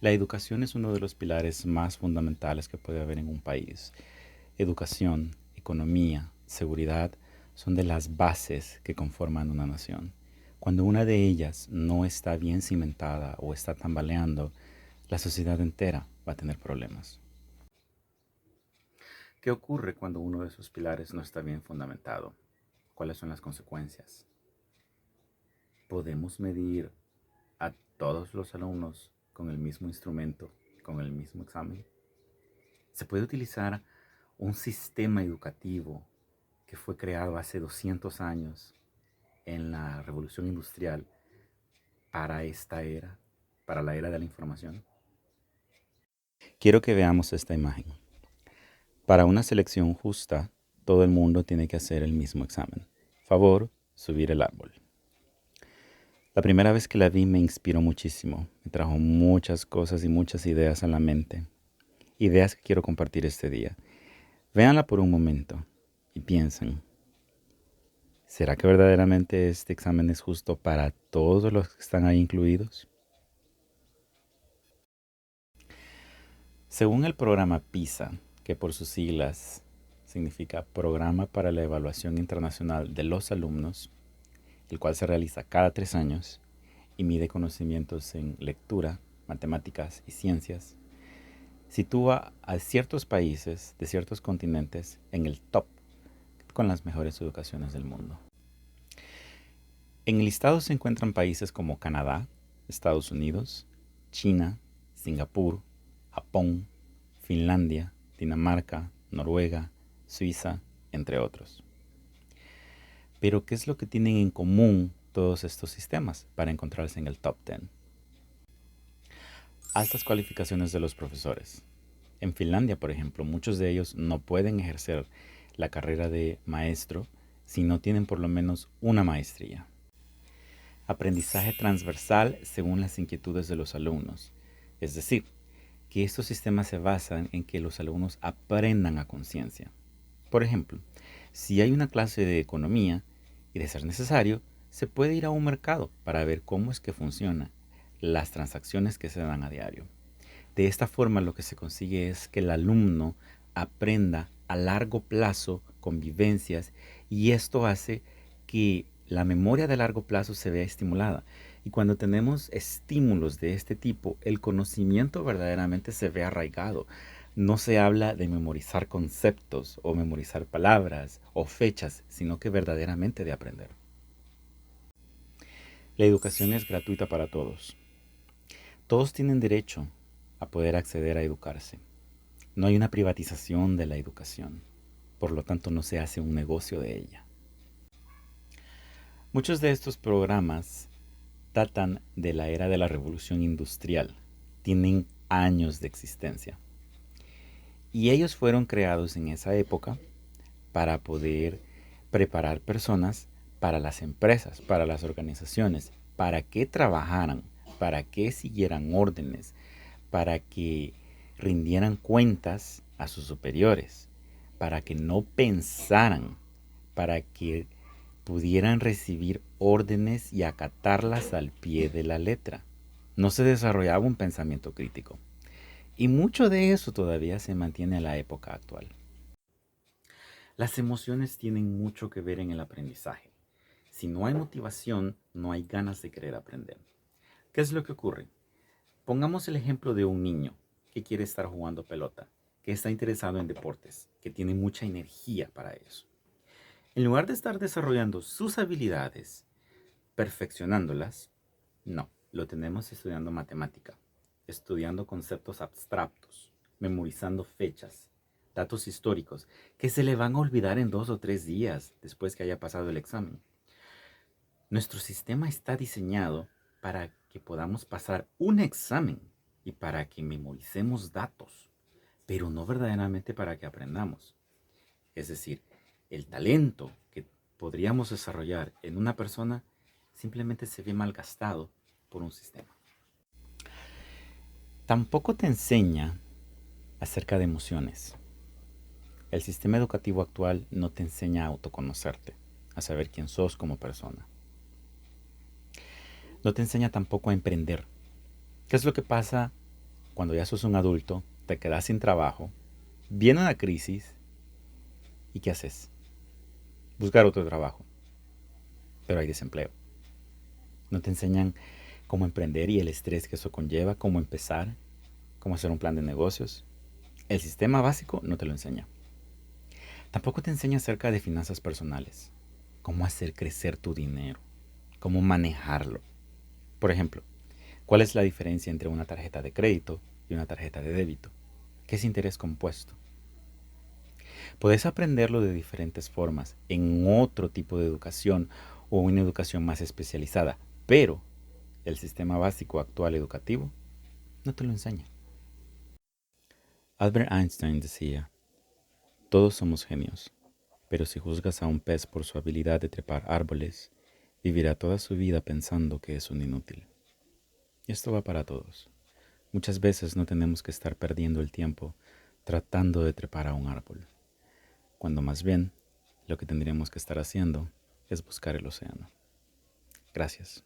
La educación es uno de los pilares más fundamentales que puede haber en un país. Educación, economía, seguridad son de las bases que conforman una nación. Cuando una de ellas no está bien cimentada o está tambaleando, la sociedad entera va a tener problemas. ¿Qué ocurre cuando uno de esos pilares no está bien fundamentado? ¿Cuáles son las consecuencias? ¿Podemos medir a todos los alumnos con el mismo instrumento, con el mismo examen? ¿Se puede utilizar un sistema educativo que fue creado hace 200 años en la revolución industrial para esta era, para la era de la información? Quiero que veamos esta imagen. Para una selección justa, todo el mundo tiene que hacer el mismo examen. Favor, subir el árbol. La primera vez que la vi me inspiró muchísimo, me trajo muchas cosas y muchas ideas a la mente, ideas que quiero compartir este día. Véanla por un momento y piensen, ¿será que verdaderamente este examen es justo para todos los que están ahí incluidos? Según el programa PISA, que por sus siglas significa Programa para la Evaluación Internacional de los Alumnos, el cual se realiza cada 3 años y mide conocimientos en lectura, matemáticas y ciencias, sitúa a ciertos países de ciertos continentes en el top con las mejores educaciones del mundo. En el listado se encuentran países como Canadá, Estados Unidos, China, Singapur, Japón, Finlandia, Dinamarca, Noruega, Suiza, entre otros. Pero, ¿qué es lo que tienen en común todos estos sistemas para encontrarse en el top 10? Altas cualificaciones de los profesores. En Finlandia, por ejemplo, muchos de ellos no pueden ejercer la carrera de maestro si no tienen por lo menos una maestría. Aprendizaje transversal según las inquietudes de los alumnos. Es decir, que estos sistemas se basan en que los alumnos aprendan a conciencia. Por ejemplo, si hay una clase de economía y de ser necesario, se puede ir a un mercado para ver cómo es que funcionan las transacciones que se dan a diario. De esta forma lo que se consigue es que el alumno aprenda a largo plazo con vivencias y esto hace que la memoria de largo plazo se vea estimulada. Y cuando tenemos estímulos de este tipo, el conocimiento verdaderamente se ve arraigado. No se habla de memorizar conceptos o memorizar palabras o fechas, sino que verdaderamente de aprender. La educación es gratuita para todos. Todos tienen derecho a poder acceder a educarse. No hay una privatización de la educación, por lo tanto no se hace un negocio de ella. Muchos de estos programas datan de la era de la revolución industrial, tienen años de existencia. Y ellos fueron creados en esa época para poder preparar personas para las empresas, para las organizaciones, para que trabajaran, para que siguieran órdenes, para que rindieran cuentas a sus superiores, para que no pensaran, para que pudieran recibir órdenes y acatarlas al pie de la letra. No se desarrollaba un pensamiento crítico. Y mucho de eso todavía se mantiene en la época actual. Las emociones tienen mucho que ver en el aprendizaje. Si no hay motivación, no hay ganas de querer aprender. ¿Qué es lo que ocurre? Pongamos el ejemplo de un niño que quiere estar jugando pelota, que está interesado en deportes, que tiene mucha energía para eso. En lugar de estar desarrollando sus habilidades, perfeccionándolas, no, lo tenemos estudiando matemática, estudiando conceptos abstractos, memorizando fechas, datos históricos, que se le van a olvidar en 2 o 3 días después que haya pasado el examen. Nuestro sistema está diseñado para que podamos pasar un examen y para que memoricemos datos, pero no verdaderamente para que aprendamos. Es decir, el talento que podríamos desarrollar en una persona simplemente se ve malgastado por un sistema. Tampoco te enseña acerca de emociones. El sistema educativo actual no te enseña a autoconocerte, a saber quién sos como persona. No te enseña tampoco a emprender. ¿Qué es lo que pasa cuando ya sos un adulto, te quedas sin trabajo, viene una crisis y ¿qué haces? Buscar otro trabajo, pero hay desempleo. No te enseñan cómo emprender y el estrés que eso conlleva, cómo empezar, cómo hacer un plan de negocios. El sistema básico no te lo enseña. Tampoco te enseña acerca de finanzas personales, cómo hacer crecer tu dinero, cómo manejarlo. Por ejemplo, ¿cuál es la diferencia entre una tarjeta de crédito y una tarjeta de débito? ¿Qué es interés compuesto? Puedes aprenderlo de diferentes formas, en otro tipo de educación o una educación más especializada, pero el sistema básico actual educativo no te lo enseña. Albert Einstein decía, todos somos genios, pero si juzgas a un pez por su habilidad de trepar árboles, vivirá toda su vida pensando que es un inútil. Y esto va para todos. Muchas veces no tenemos que estar perdiendo el tiempo tratando de trepar a un árbol, cuando más bien lo que tendríamos que estar haciendo es buscar el océano. Gracias.